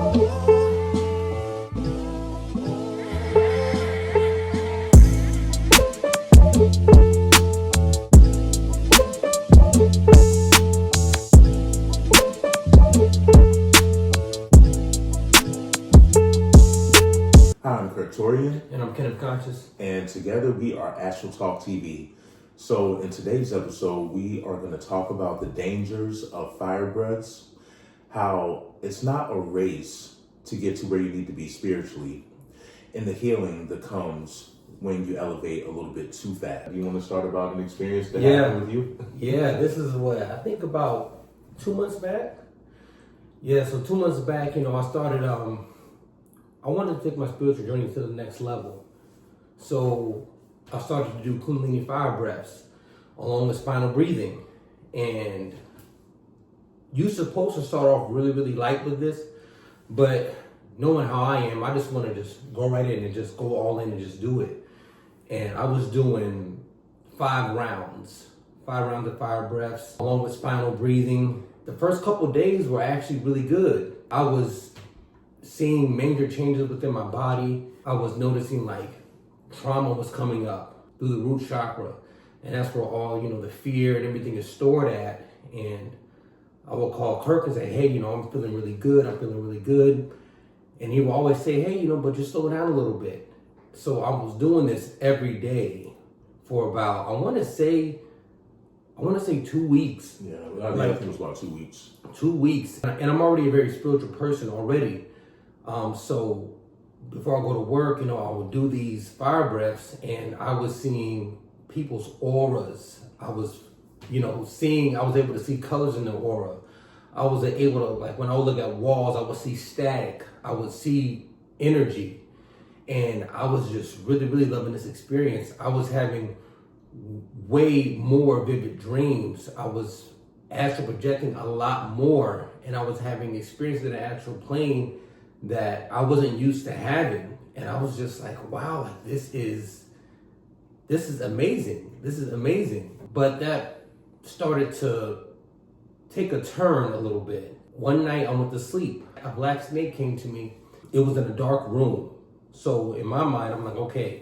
And I'm Kenneth Conscious. And together we are Astral Talk TV. So in today's episode, we are going to talk about the dangers of fire breaths, how it's not a race to get to where you need to be spiritually, and the healing that comes when you elevate a little bit too fast. You want to start about an experience that happened with you? Yeah, this is what I think about 2 months back. Yeah, so 2 months back, I started, I wanted to take my spiritual journey to the next level. So I started to do Kundalini fire breaths along with spinal breathing. And you're supposed to start off really, really light with this, but knowing how I am, I just want to just go right in and just go all in and just do it. And I was doing 5 rounds of fire breaths along with spinal breathing. The first couple of days were actually really good. I was seeing major changes within my body. I was noticing like trauma was coming up through the root chakra. And that's where all, the fear and everything is stored at. And I would call Kirk and say, hey, I'm feeling really good. And he would always say, hey, but just slow down a little bit. So I was doing this every day for about, I want to say 2 weeks. Yeah, I think it was about 2 weeks. 2 weeks. And I'm already a very spiritual person already. So before I go to work, I would do these fire breaths and I was seeing people's auras. I was able to see colors in their aura. I was able to, like when I would look at walls, I would see static. I would see energy. And I was just really, really loving this experience. I was having way more vivid dreams. I was astral projecting a lot more. And I was having experiences in the astral plane that I wasn't used to having. And I was just like, wow, like this is amazing. This is amazing. But that started to take a turn a little bit. One night I went to sleep. A black snake came to me. It was in a dark room. So in my mind, I'm like, okay,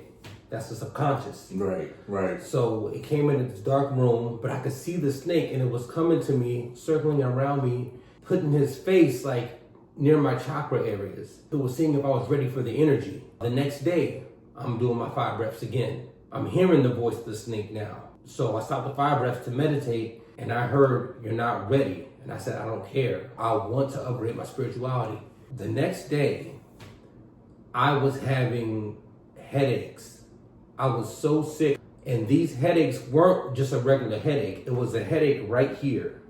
that's the subconscious. Right. So it came into this dark room, but I could see the snake and it was coming to me, circling around me, putting his face like near my chakra areas. It was seeing if I was ready for the energy. The next day, I'm doing my fire breaths again. I'm hearing the voice of the snake now. So I stopped the fire breaths to meditate and I heard, you're not ready. And I said, I don't care. I want to upgrade my spirituality. The next day, I was having headaches. I was so sick. And these headaches weren't just a regular headache. It was a headache right here.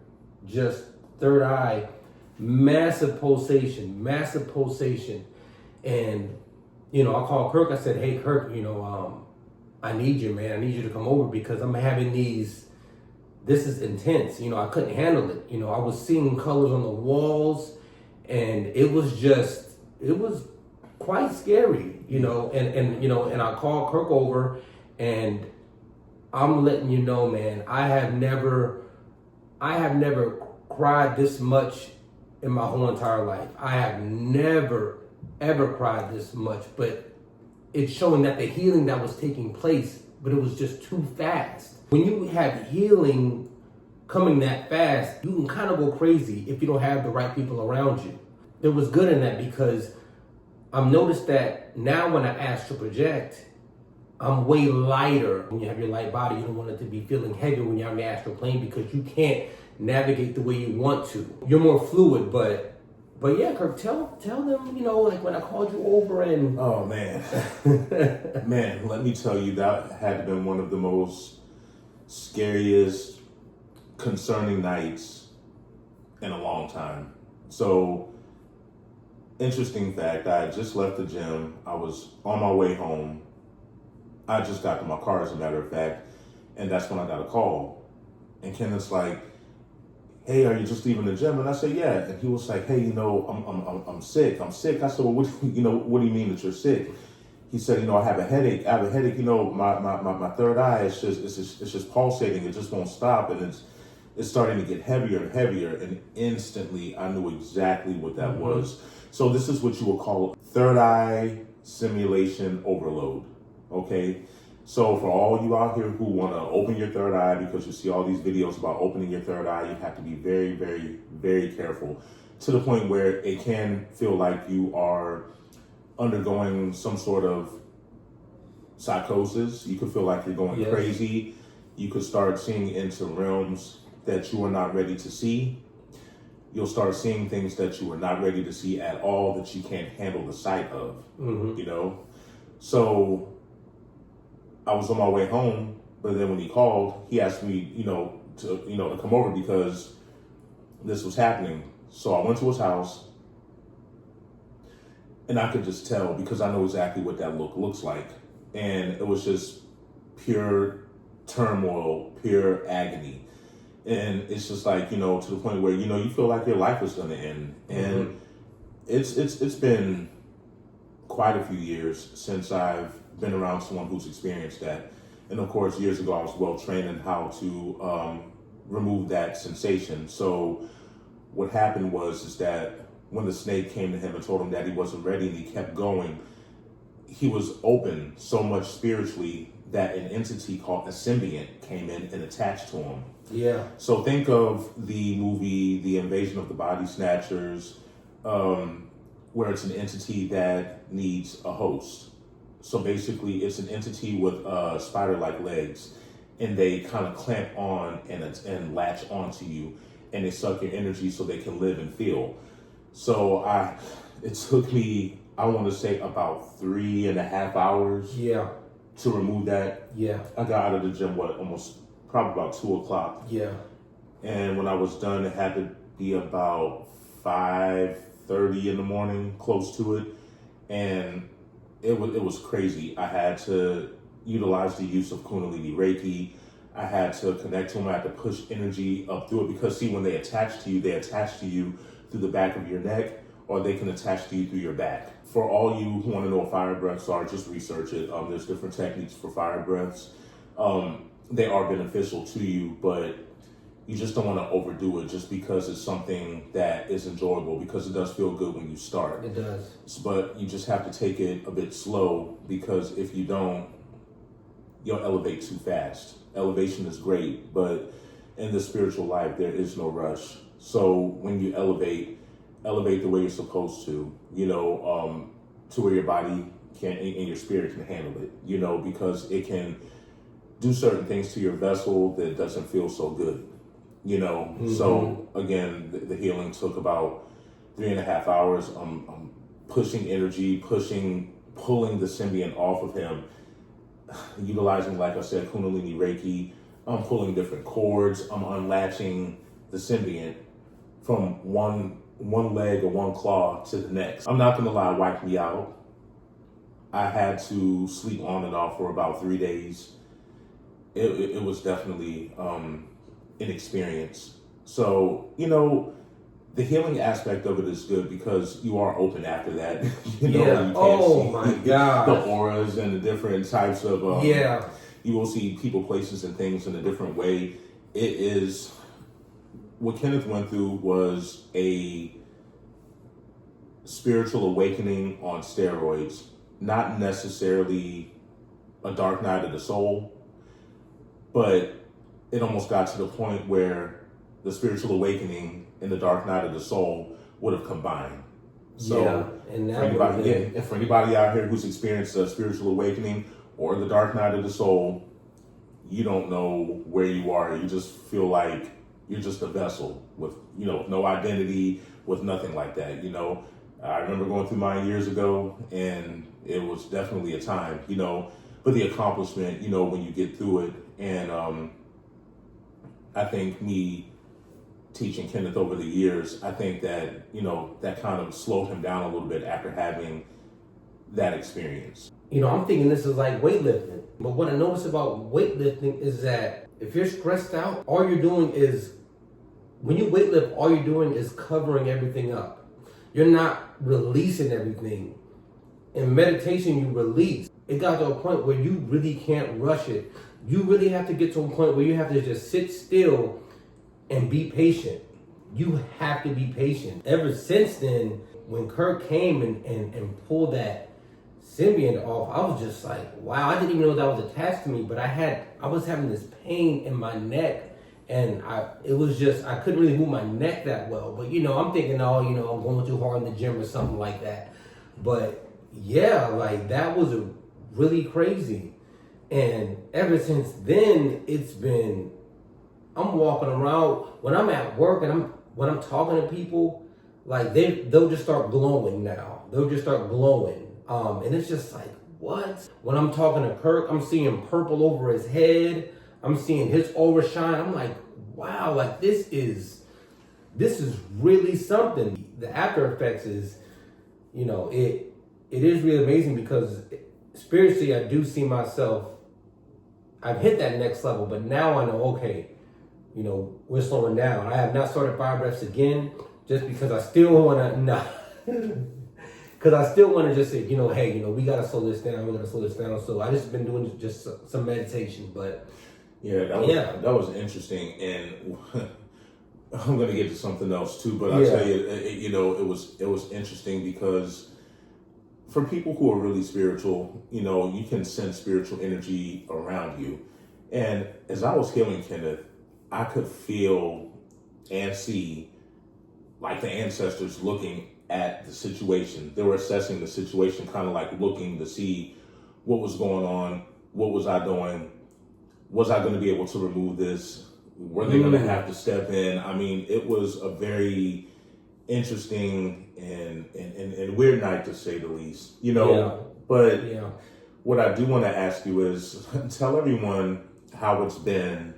Just third eye. Massive pulsation. And, I called Kirk. I said, hey, Kirk, I need you, man. I need you to come over because I'm having these, this is intense. I couldn't handle it. I was seeing colors on the walls and it was quite scary, and I called Kirk over and I'm letting you know, man, I have never cried this much in my whole entire life. I have never, ever cried this much, but it's showing that the healing that was taking place, but it was just too fast. When you have healing coming that fast, you can kind of go crazy if you don't have the right people around you. There was good in that because I've noticed that now when I astral project, I'm way lighter. When you have your light body, you don't want it to be feeling heavy when you're on the astral plane because you can't navigate the way you want to. You're more fluid, but yeah, Kirk, tell them, like when I called you over and... Oh, man. Man, let me tell you, that had been one of the most scariest, concerning nights in a long time. So, interesting fact, I had just left the gym. I was on my way home. I just got to my car, as a matter of fact, and that's when I got a call. And Kenneth's like, hey, are you just leaving the gym? And I said, yeah. And he was like, hey, I'm sick. I said, well, what do you mean that you're sick? He said, I have a headache. My third eye is just pulsating. It just won't stop. And it's starting to get heavier and heavier. And instantly I knew exactly what that was. So this is what you will call third eye simulation overload. Okay. So for all you out here who want to open your third eye, because you see all these videos about opening your third eye, you have to be very, very, very careful, to the point where it can feel like you are undergoing some sort of psychosis. You could feel like you're going crazy. You could start seeing into realms that you are not ready to see. You'll start seeing things that you are not ready to see at all, that you can't handle the sight of, you know? So I was on my way home, but then when he called, he asked me, to come over because this was happening. So I went to his house, and I could just tell, because I know exactly what that looks like. And it was just pure turmoil, pure agony. And it's just like, to the point where, you feel like your life is going to end. And it's been quite a few years since I've been around someone who's experienced that. And of course, years ago, I was well trained in how to remove that sensation. So what happened is that when the snake came to him and told him that he wasn't ready and he kept going, he was open so much spiritually that an entity called a symbiont came in and attached to him. Yeah. So think of the movie, The Invasion of the Body Snatchers, where it's an entity that needs a host. So basically it's an entity with spider-like legs, and they kind of clamp on and latch onto you, and they suck your energy so they can live and feel. So it took me, I want to say, about 3.5 hours to remove that. Yeah. I got out of the gym, probably about 2:00. Yeah. And when I was done, it had to be about 5:30 in the morning, close to it. And it was crazy. I had to utilize the use of Kundalini Reiki. I had to connect to them. I had to push energy up through it, because see, when they attach to you through the back of your neck, or they can attach to you through your back. For all you who want to know what fire breaths are, just research it. There's different techniques for fire breaths. They are beneficial to you, but you just don't want to overdo it just because it's something that is enjoyable, because it does feel good when you start. It does. But you just have to take it a bit slow, because if you don't, you'll elevate too fast. Elevation is great, but in the spiritual life, there is no rush. So when you elevate the way you're supposed to, to where your body can and your spirit can handle it, because it can do certain things to your vessel that doesn't feel so good, So again, the healing took about 3.5 hours. I'm pushing energy, pulling the symbiont off of him, utilizing, like I said, Kundalini Reiki. I'm pulling different cords. I'm unlatching the symbiont from one leg or one claw to the next. I'm not gonna lie, it wiped me out. I had to sleep on and off for about 3 days. It was definitely an experience. So, the healing aspect of it is good, because you are open after that. You can't see the auras and the different types of you will see people, places, and things in a different way. It is what Kenneth went through was a spiritual awakening on steroids, not necessarily a dark night of the soul, but it almost got to the point where the spiritual awakening and the dark night of the soul would have combined. So for anybody out here who's experienced a spiritual awakening or the dark night of the soul, you don't know where you are. You just feel like you're just a vessel with, no identity, with nothing like that. I remember going through mine years ago, and it was definitely a time, but the accomplishment, when you get through it. And I think me teaching Kenneth over the years, I think that, that kind of slowed him down a little bit after having that experience. I'm thinking this is like weightlifting. But what I notice about weightlifting is that if you're stressed out, all you're doing is, when you weightlift, all you're doing is covering everything up. You're not releasing everything. In meditation, you release. It got to a point where you really can't rush it. You really have to get to a point where you have to just sit still and be patient. You have to be patient. Ever since then, when Kirk came and pulled that symbiont off, I was just like, wow, I didn't even know that was attached to me, but I was having this pain in my neck, and I couldn't really move my neck that well. But I'm thinking, oh, I'm going too hard in the gym or something like that. But yeah, like that was really crazy. And ever since then, I'm walking around when I'm at work and when I'm talking to people, like they'll just start glowing now. They'll just start glowing. And it's just like, what? When I'm talking to Kirk, I'm seeing purple over his head. I'm seeing his aura shine. I'm like, wow, like this is really something. The after effects is, it is really amazing because spiritually I do see myself, I've hit that next level, but now I know, okay, we're slowing down. I have not started 5 breaths again just because I still want to, because I still want to just say, hey, we got to slow this down. We got to slow this down. So I just been doing just some meditation, but that was interesting. And I'm going to get to something else too, but I'll tell you, it was interesting because for people who are really spiritual, you can sense spiritual energy around you. And as I was healing Kenneth, I could feel and see like the ancestors looking at the situation. They were assessing the situation, kind of like looking to see what was going on, what was I doing, was I going to be able to remove this? Were they going to have to step in? I mean, it was a very interesting and weird night, to say the least. But what I do want to ask you is tell everyone how it's been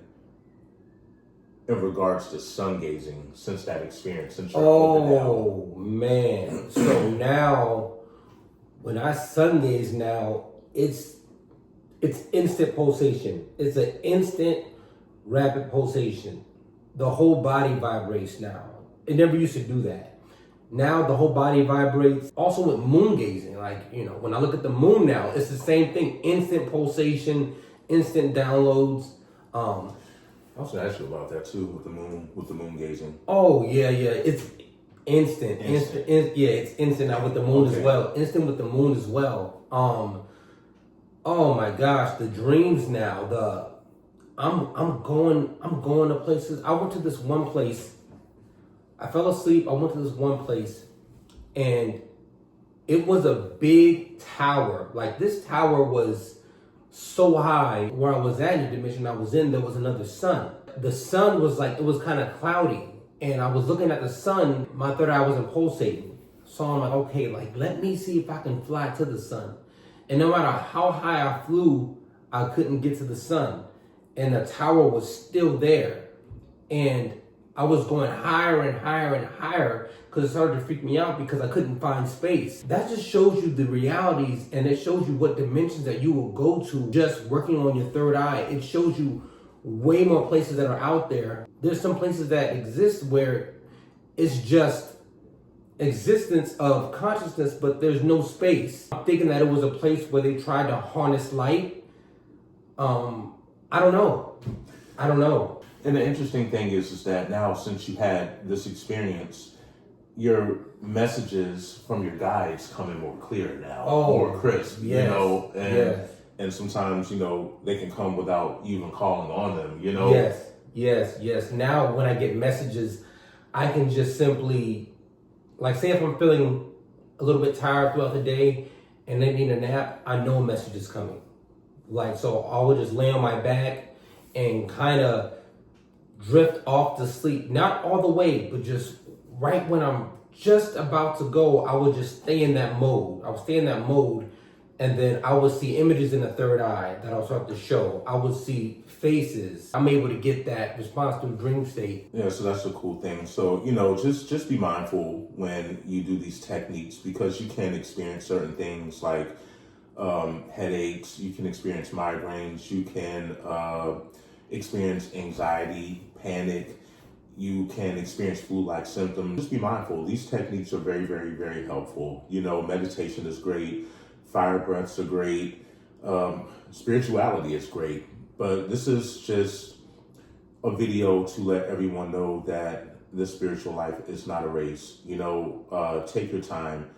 in regards to sun gazing since that experience, since you're opened out. Oh man. So now when I sun gaze now, it's instant pulsation. It's an instant rapid pulsation. The whole body vibrates now. It never used to do that. Now the whole body vibrates. Also with moon gazing, like, when I look at the moon now, it's the same thing. Instant pulsation, instant downloads. I was going to ask you about that too, with the moon gazing. Oh yeah, it's instant. It's instant now with the moon as well. Instant with the moon as well. Oh my gosh, the dreams now. I'm going to places. I went to this one place. I fell asleep. I went to this one place, and it was a big tower. Like, this tower was so high. Where I was at in the dimension I was in, there was another sun. The sun was like, it was kind of cloudy, and I was looking at the sun. My third eye wasn't pulsating, so I'm like, okay, like, let me see if I can fly to the sun. And no matter how high I flew, I couldn't get to the sun, and the tower was still there. And I was going higher and higher and higher because it started to freak me out because I couldn't find space. That just shows you the realities, and it shows you what dimensions that you will go to just working on your third eye. It shows you way more places that are out there. There's some places that exist where it's just existence of consciousness, but there's no space. I'm thinking that it was a place where they tried to harness light. I don't know. And the interesting thing is that now, since you had this experience, your messages from your guides come in more clear now, more crisp, and sometimes, they can come without you even calling on them, Yes. Now when I get messages, I can just simply, like, say if I'm feeling a little bit tired throughout the day and they need a nap, I know a message is coming. Like, so I would just lay on my back and kind of drift off to sleep. Not all the way, but just right when I'm just about to go, I would just stay in that mode. And then I would see images in the third eye that I'll start to show. I would see faces. I'm able to get that response through dream state. Yeah, so that's a cool thing. So, just be mindful when you do these techniques, because you can experience certain things like headaches, you can experience migraines, you can experience anxiety, panic, you can experience flu-like symptoms. Just be mindful. These techniques are very, very, very helpful. Meditation is great. Fire breaths are great. Spirituality is great. But this is just a video to let everyone know that this spiritual life is not a race. You know, take your time.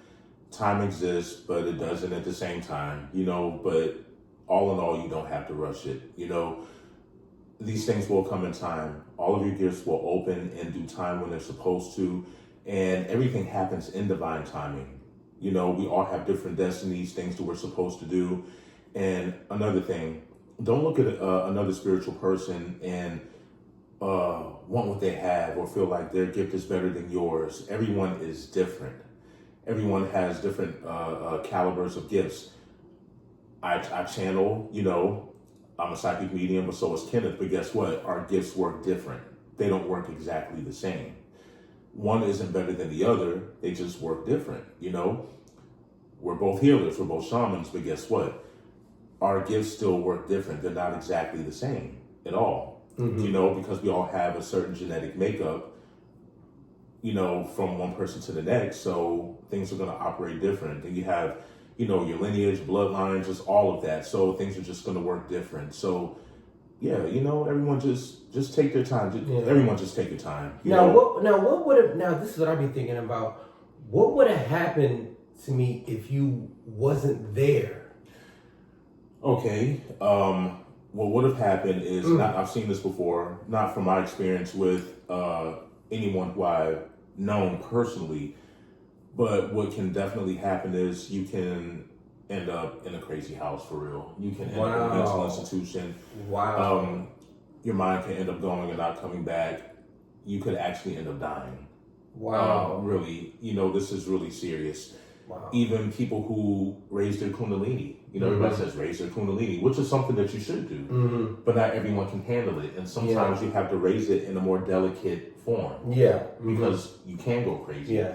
Time exists, but it doesn't at the same time, you know, but all in all, you don't have to rush it. You know, these things will come in time. All of your gifts will open in due time when they're supposed to, and everything happens in divine timing. You know, we all have different destinies, things that we're supposed to do. And another thing, don't look at another spiritual person and want what they have or feel like their gift is better than yours. Everyone is different. Everyone has different calibers of gifts. I channel, you know, I'm a psychic medium, but so is Kenneth. But guess what? Our gifts work different. They don't work exactly the same. One isn't better than the other. They just work different, you know. We're both healers. We're both shamans. But guess what? Our gifts still work different. They're not exactly the same at all, you know, because we all have a certain genetic makeup, you know, from one person to the next. So things are going to operate different. And you have, you know, your lineage, bloodlines, just all of that. So things are just going to work different. So, yeah, you know, everyone just take their time. Everyone just take your time. What would have, now this is what I've been thinking about. What would have happened to me if you wasn't there? Okay. What would have happened is, I've seen this before, not from my experience with anyone who I've known personally, but what can definitely happen is you can end up in a crazy house for real. You can end up in a mental institution. Wow. Your mind can end up going and not coming back. You could actually end up dying. Wow. Really, you know, this is really serious. Wow. Even people who raise their Kundalini, you know, everybody says raise their Kundalini, which is something that you should do, but not everyone can handle it. And sometimes you have to raise it in a more delicate form. Yeah. Because you can go crazy. Yeah.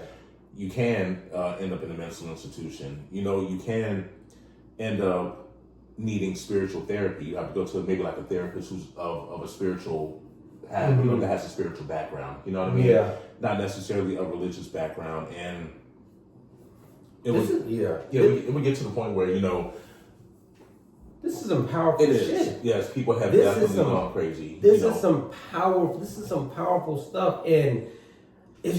You can end up in a mental institution. You know, you can end up needing spiritual therapy. You have to go to maybe like a therapist who's of a spiritual, you know, that has a spiritual background. You know what I mean? Yeah. Not necessarily a religious background. And it would get to the point where, you know, this is some powerful shit. Yes, people have definitely gone crazy. This is some powerful stuff, and it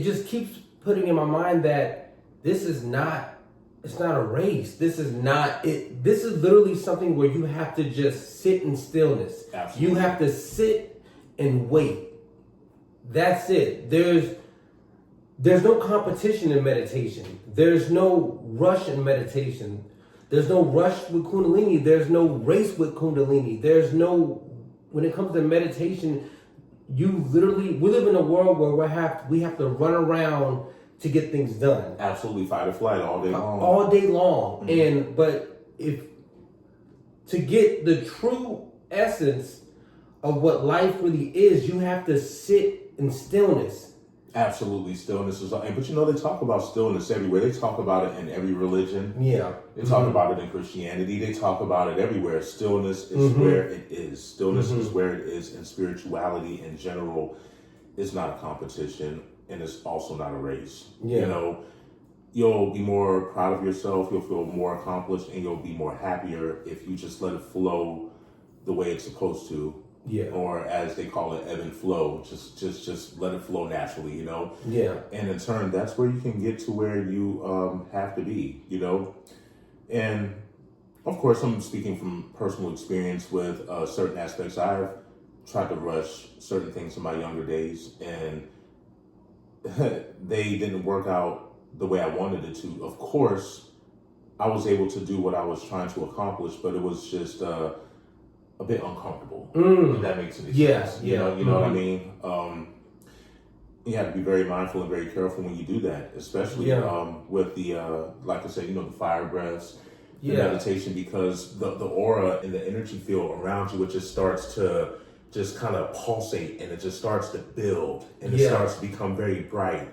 just keeps putting in my mind that it's not a race. This is not it. This is literally something where you have to just sit in stillness. Absolutely. You have to sit and wait. That's it. There's no competition in meditation. There's no rush in meditation. There's no rush with Kundalini. There's no race with Kundalini. When it comes to meditation, we live in a world where we have to run around to get things done. Absolutely, fight or flight all day long. All day long. But to get the true essence of what life really is, you have to sit in stillness. Absolutely, stillness is, but you know, they talk about stillness everywhere. They talk about it in every religion. Yeah. They talk about it in Christianity. They talk about it everywhere. Stillness is where it is. Stillness is where it is, and spirituality in general is not a competition, and it's also not a race. Yeah. You know, you'll be more proud of yourself, you'll feel more accomplished, and you'll be more happier if you just let it flow the way it's supposed to. Yeah. Or as they call it, ebb and flow. Just let it flow naturally, you know? Yeah. And in turn, that's where you can get to where you have to be, you know? And of course, I'm speaking from personal experience with certain aspects. I've tried to rush certain things in my younger days, and they didn't work out the way I wanted it to. Of course, I was able to do what I was trying to accomplish, but it was just a bit uncomfortable. If that makes any sense. You know what I mean? You have to be very mindful and very careful when you do that, especially with the, like I said, you know, the fire breaths, the meditation, because the aura and the energy field around you, it just starts to just kind of pulsate, and it just starts to build, and it starts to become very bright.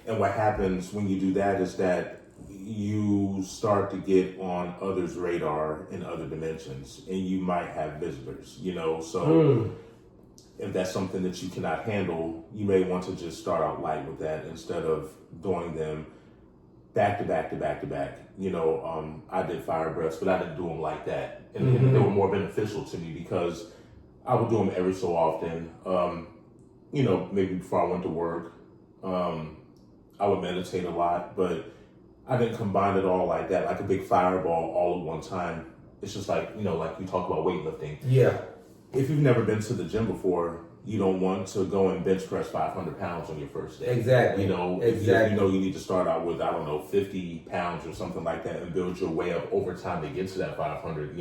And what happens when you do that is that you start to get on others' radar in other dimensions, and you might have visitors, you know, so if that's something that you cannot handle, you may want to just start out light with that instead of doing them back to back to back to back. You know, I did fire breaths, but I didn't do them like that, and they were more beneficial to me because I would do them every so often. maybe before I went to work, I would meditate a lot, but I didn't combine it all like that, like a big fireball all at one time. It's just like, like you talk about weightlifting. Yeah. If you've never been to the gym before, you don't want to go and bench press 500 pounds on your first day. Exactly. If you need to start out with, 50 pounds or something like that and build your way up over time to get to that 500,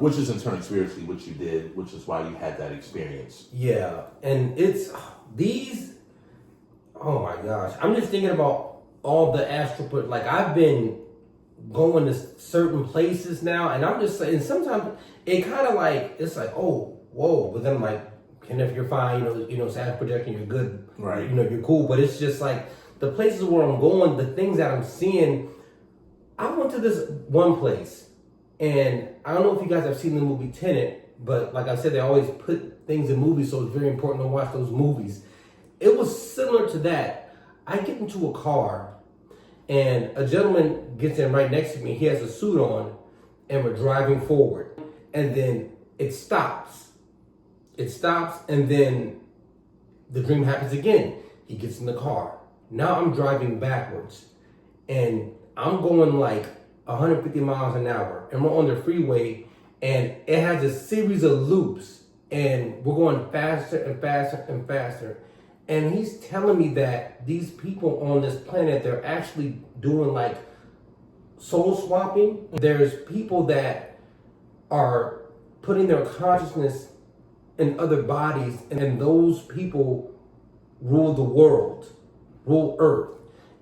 which is in turn spiritually what you did, which is why you had that experience. Yeah. And it's these, oh my gosh. I'm just thinking about all the astral, like I've been going to certain places now, and I'm just saying, sometimes it kind of like, it's like, oh, whoa, but then I'm like, and if you're fine, it's astral projection, you're good, right? You're cool. But it's just like the places where I'm going, the things that I'm seeing. I went to this one place, and I don't know if you guys have seen the movie Tenet, but like I said, they always put things in movies, so it's very important to watch those movies. It was similar to that. I get into a car, and a gentleman gets in right next to me. He has a suit on, and we're driving forward. And then it stops. And then the dream happens again. He gets in the car. Now I'm driving backwards, and I'm going like 150 miles an hour, and we're on the freeway, and it has a series of loops, and we're going faster and faster and faster. And he's telling me that these people on this planet, they're actually doing like soul swapping. There's people that are putting their consciousness in other bodies, and those people rule the world, rule Earth.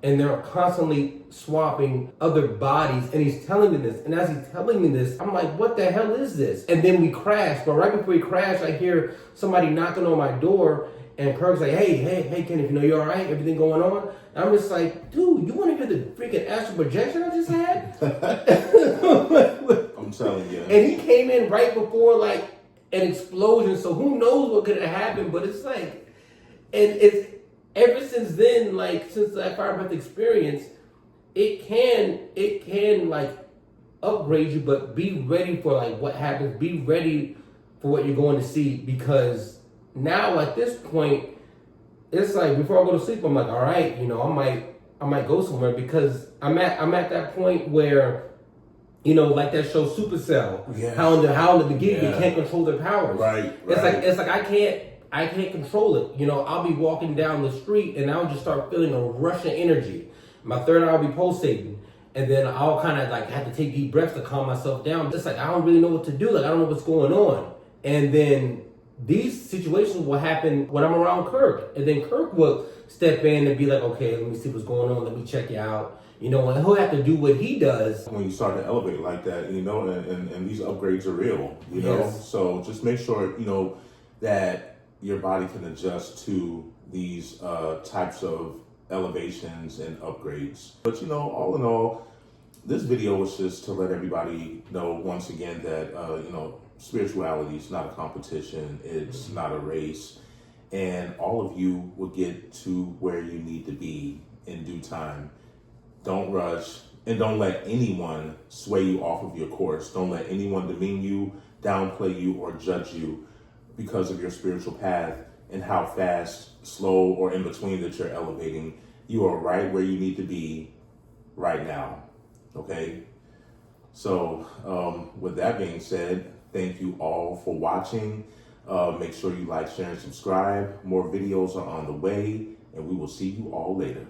And they're constantly swapping other bodies. And he's telling me this. And as he's telling me this, I'm like, what the hell is this? And then we crash. But right before we crash, I hear somebody knocking on my door. And Kirk's like, hey, Kenneth, you all right? Everything going on? And I'm just like, dude, you want to hear the freaking astral projection I just had? I'm telling you. And he came in right before like an explosion, so who knows what could have happened? But it's like, and it's ever since then, like since that fire breath experience, it can like upgrade you, but be ready for like what happens. Be ready for what you're going to see, because now at this point, it's like before I go to sleep, I'm like, all right, I might go somewhere, because I'm at that point where, like that show Supercell, how in the beginning they can't control their powers. Right. It's like I can't control it. I'll be walking down the street and I'll just start feeling a rush of energy. My third eye will be pulsating, and then I'll kind of like have to take deep breaths to calm myself down. Just like I don't really know what to do. Like I don't know what's going on, and then these situations will happen when I'm around Kirk. And then Kirk will step in and be like, okay, let me see what's going on. Let me check you out. And he'll have to do what he does. When you start to elevate like that, and these upgrades are real, Yes. So just make sure, that your body can adjust to these types of elevations and upgrades. But, all in all, this video was just to let everybody know once again that, spirituality is not a competition. It's not a race. And all of you will get to where you need to be in due time. Don't rush, and don't let anyone sway you off of your course. Don't let anyone demean you, downplay you, or judge you because of your spiritual path and how fast, slow, or in between that you're elevating. You are right where you need to be right now. Okay? So, with that being said, thank you all for watching. Make sure you like, share, and subscribe. More videos are on the way, and we will see you all later.